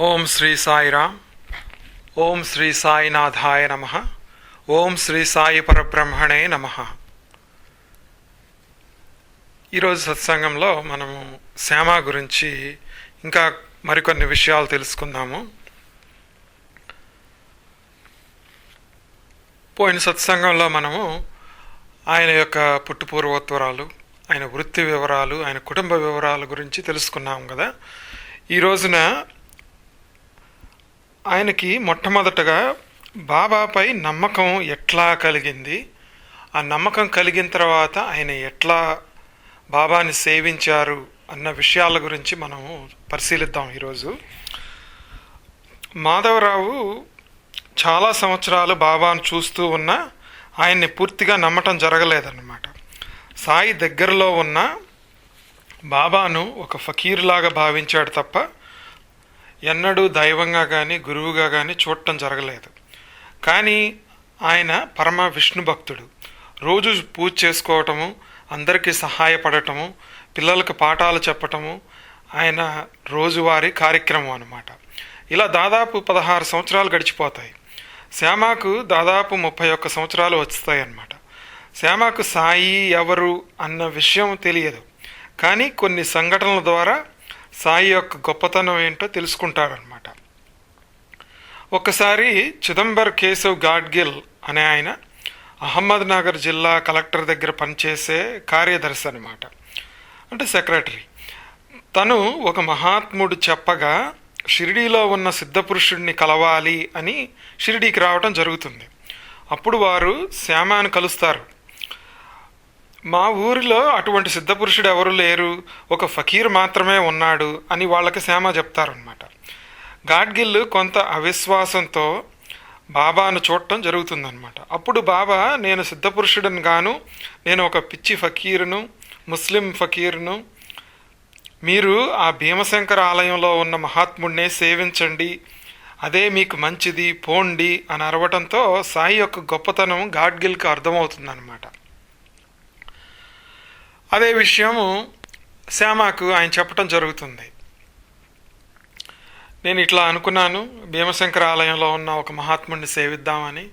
ఓం శ్రీ సాయిరామ్. ఓం శ్రీ సాయినాథాయ నమః. ఓం శ్రీ సాయి పరబ్రహ్మణే నమః. ఈరోజు సత్సంగంలో మనము శ్యామ గురించి ఇంకా మరికొన్ని విషయాలు తెలుసుకుందాము. పోయిన సత్సంగంలో మనము ఆయన యొక్క పుట్టుపూర్వోత్తరాలు, ఆయన వృత్తి వివరాలు, ఆయన కుటుంబ వివరాల గురించి తెలుసుకున్నాము కదా. ఈ రోజున ఆయనకి మొట్టమొదటగా బాబాపై నమ్మకం ఎట్లా కలిగింది, ఆ నమ్మకం కలిగిన తర్వాత ఆయన ఎట్లా బాబాని సేవించారు అన్న విషయాల గురించి మనము పరిశీలిద్దాం. ఈరోజు మాధవరావు చాలా సంవత్సరాలు బాబాను చూస్తూ ఉన్నా ఆయన్ని పూర్తిగా నమ్మటం జరగలేదన్నమాట. సాయి దగ్గరలో ఉన్న బాబాను ఒక ఫకీర్లాగా భావించాడు తప్ప ఎన్నడూ దైవంగా కానీ గురువుగా కానీ చూడటం జరగలేదు. కానీ ఆయన పరమ విష్ణు భక్తుడు. రోజు పూజ చేసుకోవటము, అందరికీ సహాయపడటము, పిల్లలకు పాఠాలు చెప్పటము ఆయన రోజువారీ కార్యక్రమం అన్నమాట. ఇలా దాదాపు 16 సంవత్సరాలు గడిచిపోతాయి. శ్యామకు దాదాపు 31 సంవత్సరాలు వస్తాయి అన్నమాట. శ్యామకు సాయి ఎవరు అన్న విషయం తెలియదు, కానీ కొన్ని సంఘటనల ద్వారా సాయి యొక్క గొప్పతనం ఏంటో తెలుసుకుంటారనమాట. ఒకసారి చిదంబర్ కేశవ్ గాడ్గిల్ అనే ఆయన అహ్మద్నగర్ జిల్లా కలెక్టర్ దగ్గర పనిచేసే కార్యదర్శి అనమాట, అంటే సెక్రటరీ. తను ఒక మహాత్ముడు చెప్పగా షిరిడీలో ఉన్న సిద్ధపురుషుడిని కలవాలి అని షిరిడీకి రావటం జరుగుతుంది. అప్పుడు వారు శ్యామను కలుస్తారు. మా ఊరిలో అటువంటి సిద్ధపురుషుడు ఎవరు లేరు, ఒక ఫకీర్ మాత్రమే ఉన్నాడు అని వాళ్ళకి శ్యామ చెప్తారనమాట. గాడ్గిల్ కొంత అవిశ్వాసంతో బాబాను చూడటం జరుగుతుందన్నమాట. అప్పుడు బాబా, నేను సిద్ధపురుషుడిని గాను, నేను ఒక పిచ్చి ఫకీరును, ముస్లిం ఫకీరును, మీరు ఆ భీమశంకర ఆలయంలో ఉన్న మహాత్ముడినే సేవించండి, అదే మీకు మంచిది, పోండి అని అరవటంతో సాయి యొక్క గొప్పతనం గాడ్గిల్కి అర్థమవుతుందన్నమాట. అదే విషయము శ్యామకు ఆయన చెప్పటం జరుగుతుంది. నేను ఇట్లా అనుకున్నాను, భీమశంకర ఆలయంలో ఉన్న ఒక మహాత్ముడిని సేవిద్దామని,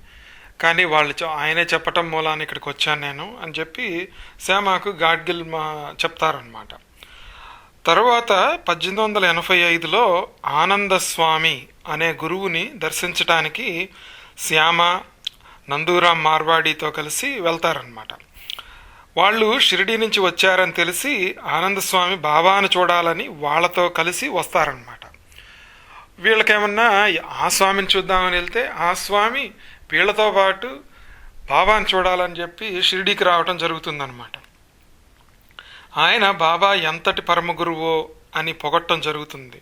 కానీ వాళ్ళు ఆయనే చెప్పటం మూలాన్ని ఇక్కడికి వచ్చాను నేను అని చెప్పి శ్యామకు గాడ్గిల్ చెప్తారనమాట. తర్వాత 1885లో ఆనందస్వామి అనే గురువుని దర్శించడానికి శ్యామ నందూరాం మార్వాడితో కలిసి వెళ్తారనమాట. వాళ్ళు షిరిడీ నుంచి వచ్చారని తెలిసి ఆనందస్వామి బాబాను చూడాలని వాళ్ళతో కలిసి వస్తారనమాట. వీళ్ళకేమన్నా ఆ స్వామిని చూద్దామని వెళ్తే ఆ స్వామి వీళ్ళతో పాటు బాబాను చూడాలని చెప్పి షిరిడీకి రావటం జరుగుతుందన్నమాట. ఆయన బాబా ఎంతటి పరమ గురువో అని పొగట్టడం జరుగుతుంది.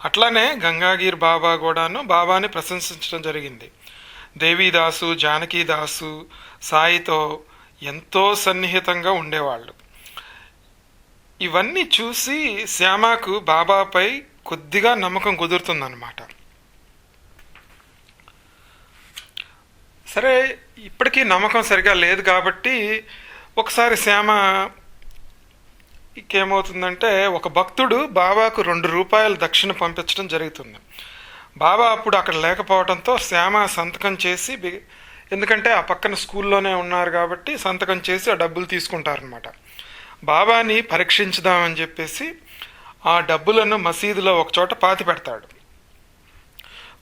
అట్లానే గంగాగిరి బాబా కూడాను బాబాని ప్రశంసించడం జరిగింది. దేవీదాసు, జానకీదాసు సాయితో ఎంతో సన్నిహితంగా ఉండేవాళ్ళు. ఇవన్నీ చూసి శ్యామకు బాబాపై కొద్దిగా నమ్మకం కుదురుతుందన్నమాట. సరే, ఇప్పటికీ నమ్మకం సరిగా లేదు కాబట్టి ఒకసారి శ్యామ ఏమవుతుందంటే, ఒక భక్తుడు బాబాకు 2 రూపాయలు దక్షిణ పంపించడం జరుగుతుంది. బాబా అప్పుడు అక్కడ లేకపోవడంతో శ్యామ సంతకం చేసి, ఎందుకంటే ఆ పక్కన స్కూల్లోనే ఉన్నారు కాబట్టి సంతకం చేసి ఆ డబ్బులు తీసుకుంటారనమాట. బాబాని పరీక్షించుదామని చెప్పేసి ఆ డబ్బులను మసీదులో ఒకచోట పాతి పెడతాడు.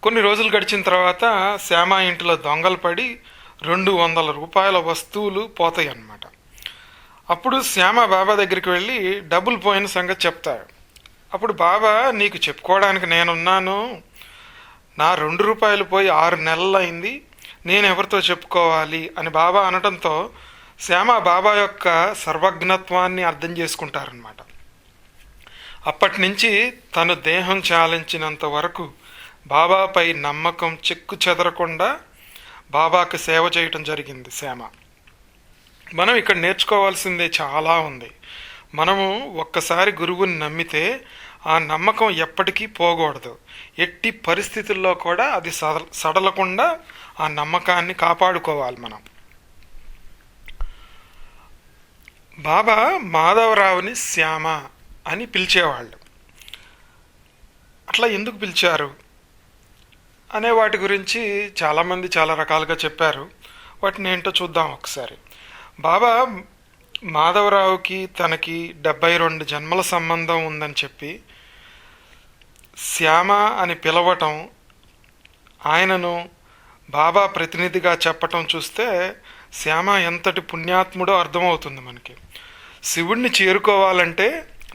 కొన్ని రోజులు గడిచిన తర్వాత శ్యామ ఇంటిలో దొంగలు పడి 200 రూపాయల వస్తువులు పోతాయి అన్నమాట. అప్పుడు శ్యామ బాబా దగ్గరికి వెళ్ళి డబ్బులు పోయిన సంగతి చెప్తాడు. అప్పుడు బాబా, నీకు చెప్పుకోవడానికి నేనున్నాను, నా 2 రూపాయలు పోయి 6 నెలలు అయింది, నేను ఎవరితో చెప్పుకోవాలి అని బాబా అనటంతో శ్యామ బాబా యొక్క సర్వజ్ఞత్వాన్ని అర్థం చేసుకుంటారనమాట. అప్పటి నుంచి తను దేహం చాలించినంత వరకు బాబాపై నమ్మకం చెక్కు చెదరకుండా బాబాకు సేవ చేయటం జరిగింది శ్యామ. మనం ఇక్కడ నేర్చుకోవాల్సిందే చాలా ఉంది. మనము ఒక్కసారి గురువుని నమ్మితే ఆ నమ్మకం ఎప్పటికీ పోకూడదు. ఎట్టి పరిస్థితుల్లో కూడా అది సడలకుండా ఆ నమ్మకాన్ని కాపాడుకోవాలి మనం. బాబా మాధవరావుని శ్యామ అని పిలిచేవాళ్ళు. అట్లా ఎందుకు పిలిచారు అనే వాటి గురించి చాలామంది చాలా రకాలుగా చెప్పారు. వాటిని ఏంటో చూద్దాం ఒకసారి. బాబా మాధవరావుకి తనకి 72 జన్మల సంబంధం ఉందని చెప్పి శ్యామ అని పిలవటం, ఆయనను బాబా ప్రతినిధిగా చెప్పటం చూస్తే శ్యామ ఎంతటి పుణ్యాత్ముడో అర్థమవుతుంది మనకి. శివుణ్ణి చేరుకోవాలంటే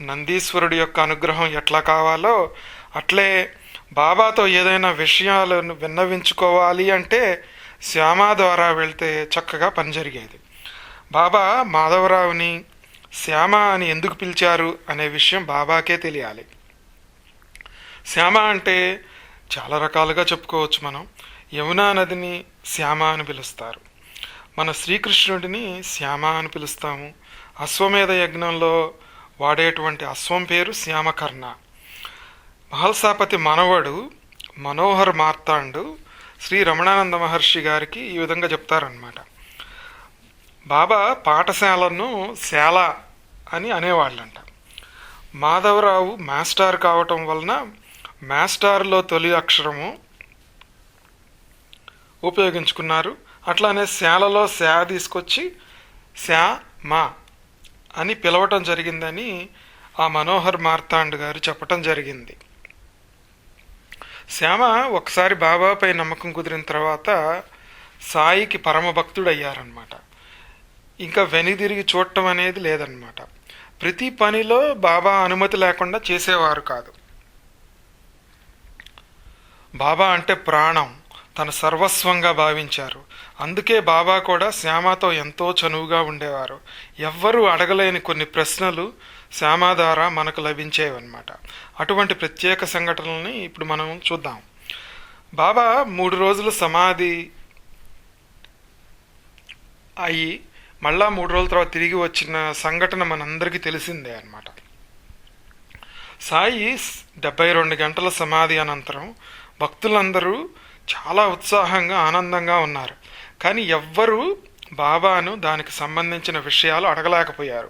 నందీశ్వరుడి యొక్క అనుగ్రహం ఎట్లా కావాలో అట్లే బాబాతో ఏదైనా విషయాలను విన్నవించుకోవాలి అంటే శ్యామ ద్వారా వెళ్తే చక్కగా పని జరిగేది. బాబా మాధవరావుని శ్యామ అని ఎందుకు పిలిచారు అనే విషయం బాబాకే తెలియాలి. శ్యామ అంటే చాలా రకాలుగా చెప్పుకోవచ్చు మనం. యమునా నదిని శ్యామ అని పిలుస్తారు, మన శ్రీకృష్ణుడిని శ్యామ అని పిలుస్తాము. అశ్వమేధ యజ్ఞంలో వాడేటువంటి అశ్వం పేరు శ్యామకర్ణ. మహల్సాపతి మనవడు మనోహర్ మార్తాండు శ్రీ రమణానంద మహర్షి గారికి ఈ విధంగా చెప్తారనమాట. బాబా పాఠశాలను శాల అని అనేవాళ్ళంట. మాధవరావు మాస్టార్ కావటం వలన మాస్టార్లో తొలి అక్షరము ఉపయోగించుకున్నారు. అట్లానే శాలలో శా తీసుకొచ్చి శా మా అని పిలవటం జరిగిందని ఆ మనోహర్ మార్తాండ్ గారు చెప్పటం జరిగింది. శ్యామ ఒకసారి బాబాపై నమ్మకం కుదిరిన తర్వాత సాయికి పరమ భక్తుడు అయ్యారనమాట. ఇంకా వెనుదిరిగి చూడటం అనేది లేదన్నమాట. ప్రతి పనిలో బాబా అనుమతి లేకుండా చేసేవారు కాదు. బాబా అంటే ప్రాణం, తన సర్వస్వంగా భావించారు. అందుకే బాబా కూడా శ్యామతో ఎంతో చనువుగా ఉండేవారు. ఎవ్వరూ అడగలేని కొన్ని ప్రశ్నలు శ్యామ ద్వారా మనకు లభించేవన్నమాట. అటువంటి ప్రత్యేక సంఘటనల్ని ఇప్పుడు మనం చూద్దాం. బాబా 3 రోజులు సమాధి అయ్యి మళ్ళా 3 రోజుల తర్వాత తిరిగి వచ్చిన సంఘటన మనందరికీ తెలిసిందే అన్నమాట. సాయి 72 గంటల సమాధి అనంతరం భక్తులందరూ చాలా ఉత్సాహంగా ఆనందంగా ఉన్నారు. కానీ ఎవ్వరూ బాబాను దానికి సంబంధించిన విషయాలు అడగలేకపోయారు.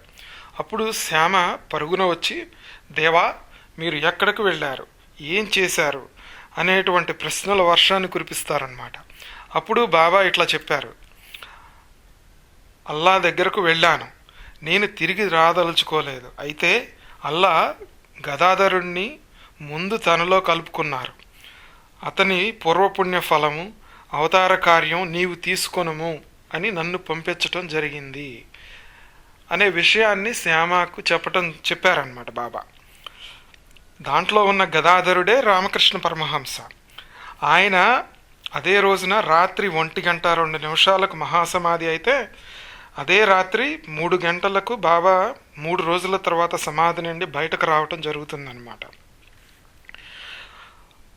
అప్పుడు శ్యామ పరుగున వచ్చి, దేవా మీరు ఎక్కడికి వెళ్ళారు, ఏం చేశారు అనేటువంటి ప్రశ్నల వర్షాన్ని కురిపిస్తారనమాట. అప్పుడు బాబా ఇట్లా చెప్పారు, అల్లా దగ్గరకు వెళ్ళాను, నేను తిరిగి రాదలుచుకోలేదు. అయితే అల్లా గదాధరుణ్ణి ముందు తనలో కలుపుకున్నారు. అతని పూర్వపుణ్య ఫలము అవతార కార్యం నీవు తీసుకొనుము అని నన్ను పంపించటం జరిగింది అనే విషయాన్ని శ్యామకు చెప్పారనమాట బాబా. దాంట్లో ఉన్న గదాధరుడే రామకృష్ణ పరమహంస. ఆయన అదే రోజున రాత్రి 1:02 మహాసమాధి అయితే అదే రాత్రి 3 గంటలకు బాబా 3 రోజుల తర్వాత సమాధి నుండి బయటకు రావటం జరుగుతుందన్నమాట.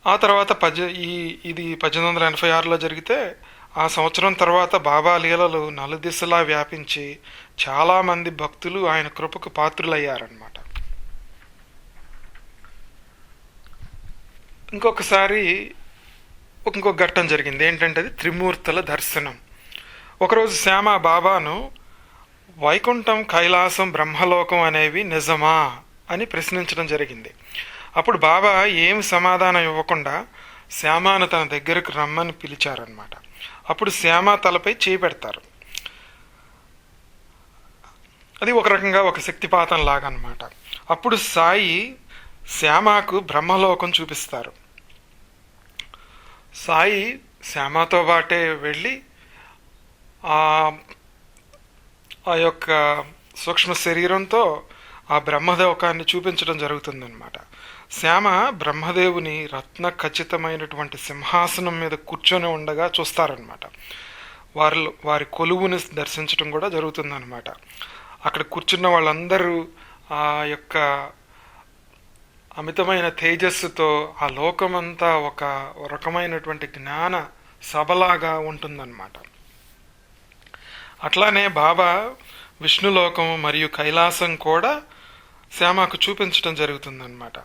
ఆ తర్వాత ఇది 1886లో జరిగితే ఆ సంవత్సరం తర్వాత బాబా లీలలు నలుదిశలా వ్యాపించి చాలామంది భక్తులు ఆయన కృపకు పాత్రులయ్యారన్నమాట. ఇంకొక ఘట్టం జరిగింది. ఏంటంటే అది త్రిమూర్తుల దర్శనం. ఒకరోజు శ్యామ బాబాను వైకుంఠం, కైలాసం, బ్రహ్మలోకం అనేవి నిజమా అని ప్రశ్నించడం జరిగింది. అప్పుడు బాబా ఏమి సమాధానం ఇవ్వకుండా శ్యామను తన దగ్గరకు రమ్మని పిలిచారనమాట. అప్పుడు శ్యామ తలపై చేయి పెడతారు. అది ఒక రకంగా ఒక శక్తిపాతం లాగా అనమాట. అప్పుడు సాయి శ్యామకు బ్రహ్మలోకం చూపిస్తారు. సాయి శ్యామతో పాటే వెళ్ళి ఆ యొక్క సూక్ష్మ శరీరంతో ఆ బ్రహ్మలోకాన్ని చూపించడం జరుగుతుందన్నమాట. శ్యామ బ్రహ్మదేవుని రత్న ఖచ్చితమైనటువంటి సింహాసనం మీద కూర్చొని ఉండగా చూస్తారనమాట. వారి కొలువుని దర్శించడం కూడా జరుగుతుందన్నమాట. అక్కడ కూర్చున్న వాళ్ళందరూ ఆ యొక్క అమితమైన తేజస్సుతో ఆ లోకమంతా ఒక రకమైనటువంటి జ్ఞాన సభలాగా ఉంటుందన్నమాట. అట్లానే బాబా విష్ణులోకం మరియు కైలాసం కూడా శ్యామకు చూపించడం జరుగుతుందన్నమాట.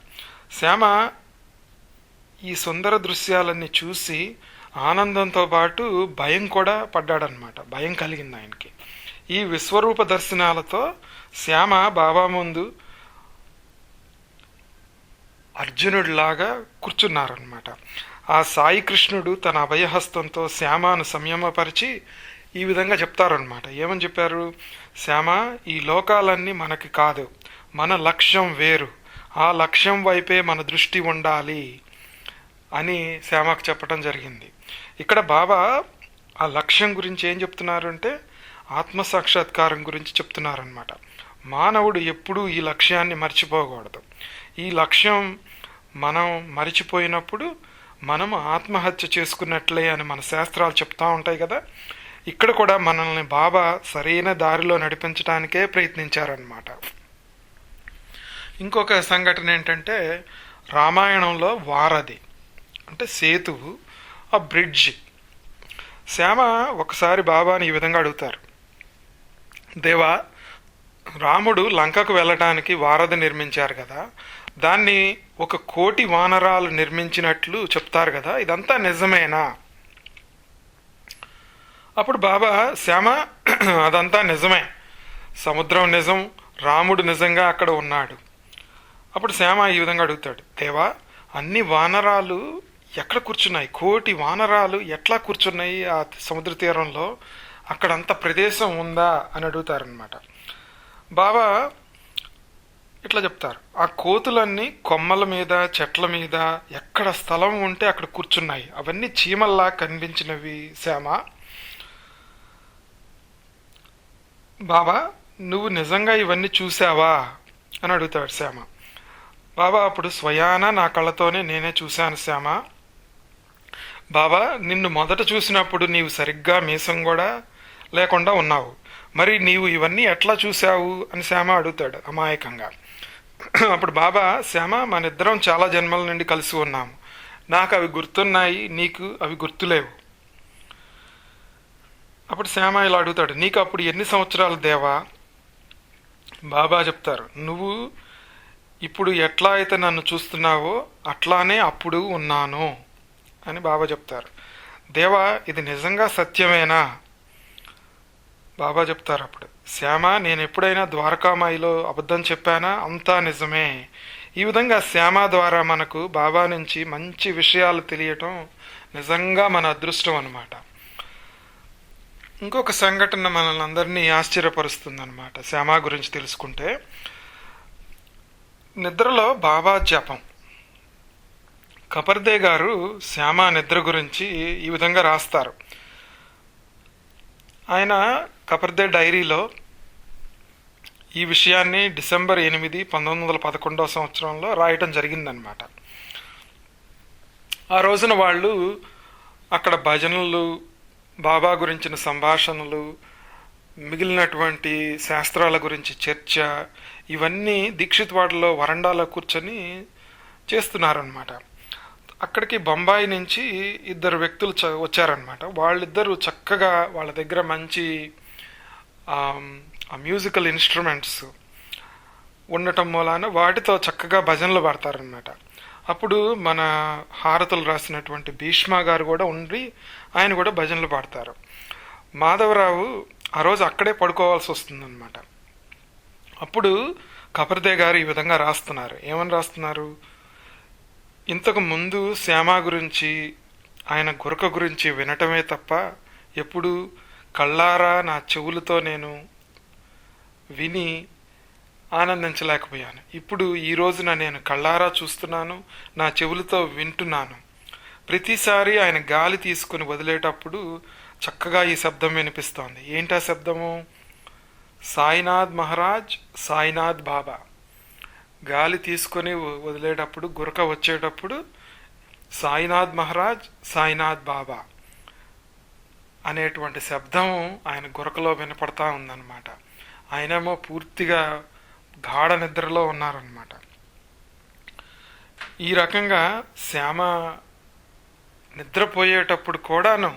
శ్యామ ఈ సుందర దృశ్యాలన్నీ చూసి ఆనందంతో పాటు భయం కూడా పడ్డాడనమాట. భయం కలిగింది ఆయనకి. ఈ విశ్వరూప దర్శనాలతో శ్యామ బాబా ముందు అర్జునుడిలాగా కూర్చున్నారనమాట. ఆ సాయి కృష్ణుడు తన అభయహస్తంతో శ్యామను సంయమపరిచి ఈ విధంగా చెప్తారనమాట. ఏమని చెప్పారు? శ్యామ, ఈ లోకాలన్నీ మనకి కాదు, మన లక్ష్యం వేరు, ఆ లక్ష్యం వైపే మన దృష్టి ఉండాలి అని శ్యామకు చెప్పడం జరిగింది. ఇక్కడ బాబా ఆ లక్ష్యం గురించి ఏం చెప్తున్నారు అంటే ఆత్మసాక్షాత్కారం గురించి చెప్తున్నారనమాట. మానవుడు ఎప్పుడూ ఈ లక్ష్యాన్ని మర్చిపోకూడదు. ఈ లక్ష్యం మనం మరిచిపోయినప్పుడు మనం ఆత్మహత్య చేసుకున్నట్లే అని మన శాస్త్రాలు చెప్తా ఉంటాయి కదా. ఇక్కడ కూడా మనల్ని బాబా సరైన దారిలో నడిపించడానికే ప్రయత్నించారనమాట. ఇంకొక సంఘటన ఏంటంటే రామాయణంలో వారధి అంటే సేతువు, ఆ బ్రిడ్జ్. శ్యామ ఒకసారి బాబాని ఈ విధంగా అడుగుతారు, దేవా, రాముడు లంకకు వెళ్ళటానికి వారధి నిర్మించారు కదా, దాన్ని 1,000,000 వానరాలు నిర్మించినట్లు చెప్తారు కదా, ఇదంతా నిజమేనా? అప్పుడు బాబా, శ్యామ, అదంతా నిజమే, సముద్రం నిజం, రాముడు నిజంగా అక్కడ ఉన్నాడు. అప్పుడు శ్యామ ఈ విధంగా అడుగుతాడు, దేవా, అన్ని వానరాలు ఎక్కడ కూర్చున్నాయి? 1,000,000 వానరాలు ఎట్లా కూర్చున్నాయి ఆ సముద్ర తీరంలో? అక్కడంత ప్రదేశం ఉందా అని అడుగుతారనమాట. బాబా ఇట్లా చెప్తారు, ఆ కోతులన్నీ కొమ్మల మీద, చెట్ల మీద ఎక్కడ స్థలం ఉంటే అక్కడ కూర్చున్నాయి, అవన్నీ చీమల్లా కనిపించినవి శ్యామ. బాబా, నువ్వు నిజంగా ఇవన్నీ చూసావా అని అడుగుతాడు శ్యామ. బాబా అప్పుడు, స్వయాన నా కళ్ళతోనే నేనే చూశాను శ్యామ. బాబా, నిన్ను మొదట చూసినప్పుడు నీవు సరిగ్గా మీసం కూడా లేకుండా ఉన్నావు, మరి నీవు ఇవన్నీ ఎట్లా చూశావు అని శ్యామ అడుగుతాడు అమాయకంగా. అప్పుడు బాబా, శ్యామ, మన ఇద్దరం చాలా జన్మల నుండి కలిసి ఉన్నాము, నాకు అవి గుర్తున్నాయి, నీకు అవి గుర్తులేవు. అప్పుడు శ్యామ ఇలా అడుగుతాడు, నీకు అప్పుడు ఎన్ని సంవత్సరాలు దేవా? బాబా చెప్తారు, నువ్వు ఇప్పుడు ఎట్లా అయితే నన్ను చూస్తున్నావో అట్లానే అప్పుడు ఉన్నాను అని బాబా చెప్తారు. దేవా, ఇది నిజంగా సత్యమేనా? బాబా చెప్తారు అప్పుడు, శ్యామ, నేను ఎప్పుడైనా ద్వారకామాయిలో అబద్ధం చెప్పానా? అంతా నిజమే. ఈ విధంగా శ్యామ ద్వారా మనకు బాబా నుంచి మంచి విషయాలు తెలియటం నిజంగా మన అదృష్టం అన్నమాట. ఇంకొక సంఘటన మనల్ని అందరినీ ఆశ్చర్యపరుస్తుంది అనమాట. శ్యామ గురించి తెలుసుకుంటే, నిద్రలో బాబా జపం. కపర్దే గారు శ్యామ నిద్ర గురించి ఈ విధంగా రాస్తారు. ఆయన కపర్దే డైరీలో ఈ విషయాన్ని డిసెంబర్ 8, 1911 సంవత్సరంలో రాయటం జరిగిందనమాట. ఆ రోజున వాళ్ళు అక్కడ భజనలు, బాబా గురించిన సంభాషణలు, మిగిలినటువంటి శాస్త్రాల గురించి చర్చ, ఇవన్నీ దీక్షిత్ వాడలో వరండాలో కూర్చొని చేస్తున్నారనమాట. అక్కడికి బొంబాయి నుంచి 2 వ్యక్తులు వచ్చారనమాట. వాళ్ళిద్దరూ చక్కగా వాళ్ళ దగ్గర మంచి మ్యూజికల్ ఇన్స్ట్రుమెంట్స్ ఉండటం మూలాన వాటితో చక్కగా భజనలు పాడతారనమాట. అప్పుడు మన హారతులు రాసినటువంటి భీష్మ గారు కూడా ఉండి ఆయన కూడా భజనలు పాడతారు. మాధవరావు ఆ రోజు అక్కడే పడుకోవాల్సి వస్తుందన్నమాట. అప్పుడు కపర్దే గారు ఈ విధంగా రాస్తున్నారు. ఏమని రాస్తున్నారు? ఇంతకు ముందు శ్యామ గురించి, ఆయన గురక గురించి వినటమే తప్ప ఎప్పుడు కళ్ళారా నా చెవులతో నేను విని ఆనందించలేకపోయాను. ఇప్పుడు ఈ రోజున నేను కళ్ళారా చూస్తున్నాను, నా చెవులతో వింటున్నాను. ప్రతిసారి ఆయన గాలి తీసుకుని వదిలేటప్పుడు చక్కగా ఈ శబ్దం వినిపిస్తోంది. ఏంటా శబ్దము? సాయినాథ్ మహారాజ్, సాయినాథ్ బాబా. గాలి తీసుకొని వదిలేటప్పుడు, గురక వచ్చేటప్పుడు సాయినాథ్ మహారాజ్, సాయినాథ్ బాబా అనేటువంటి శబ్దం ఆయన గురకలో వినపడతా ఉందన్నమాట. ఆయనేమో పూర్తిగా గాఢ నిద్రలో ఉన్నారన్నమాట. ఈ రకంగా శ్యామ నిద్రపోయేటప్పుడు కూడాను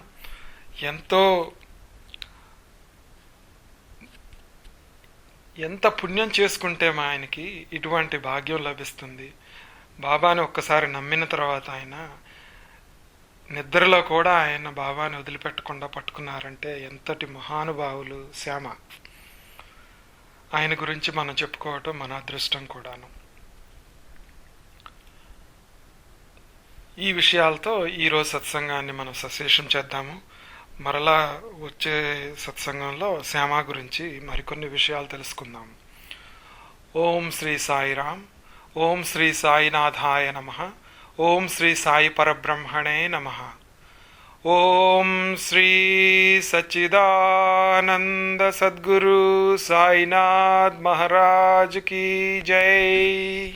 ఎంత పుణ్యం చేసుకుంటే మా ఆయనకి ఇటువంటి భాగ్యం లభిస్తుంది. బాబాని ఒక్కసారి నమ్మిన తర్వాత ఆయన నిద్రలో కూడా ఆయన బాబాని వదిలిపెట్టకుండా పట్టుకున్నారంటే ఎంతటి మహానుభావులు శ్యామ. ఆయన గురించి మనం చెప్పుకోవటం మన అదృష్టం కూడాను. ఈ విషయాలతో ఈరోజు సత్సంగాన్ని మనం సశేషం చేద్దాము. మరలా వచ్చే సత్సంగంలో శ్యామ గురించి మరికొన్ని విషయాలు తెలుసుకుందాం. ఓం శ్రీ సాయిరామ్. ఓం శ్రీ సాయినాథాయ నమః. ఓం శ్రీ సాయి పరబ్రహ్మణే నమః. ఓం శ్రీ సచ్చిదానంద సద్గురు సాయినాథ్ మహారాజ్ కీ జై.